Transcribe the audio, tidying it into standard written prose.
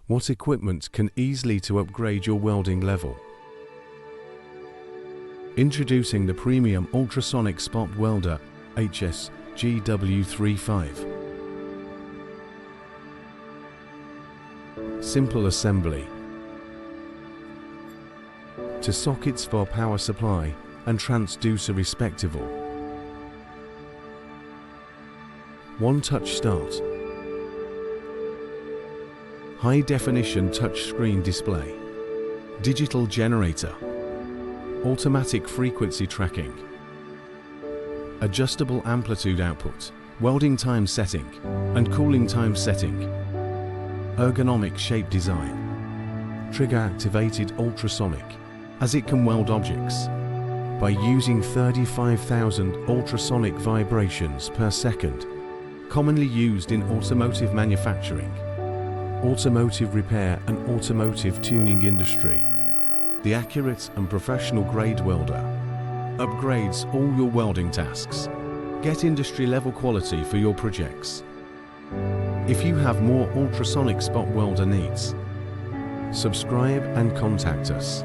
What equipment can easily to upgrade your welding level? Introducing the premium Ultrasonic Spot Welder HS GW35. Simple assembly to sockets for power supply and transducer respectively. One-touch start. High-definition touchscreen display. Digital generator. Automatic frequency tracking. Adjustable amplitude output. Welding time setting and cooling time setting. Ergonomic shape design. Trigger-activated ultrasonic, as it can weld objects by using 35,000 ultrasonic vibrations per second, commonly used in automotive manufacturing, automotive repair and automotive tuning industry. The accurate and professional grade welder upgrades all your welding tasks. Get industry level quality for your projects. If you have more ultrasonic spot welder needs, subscribe and contact us.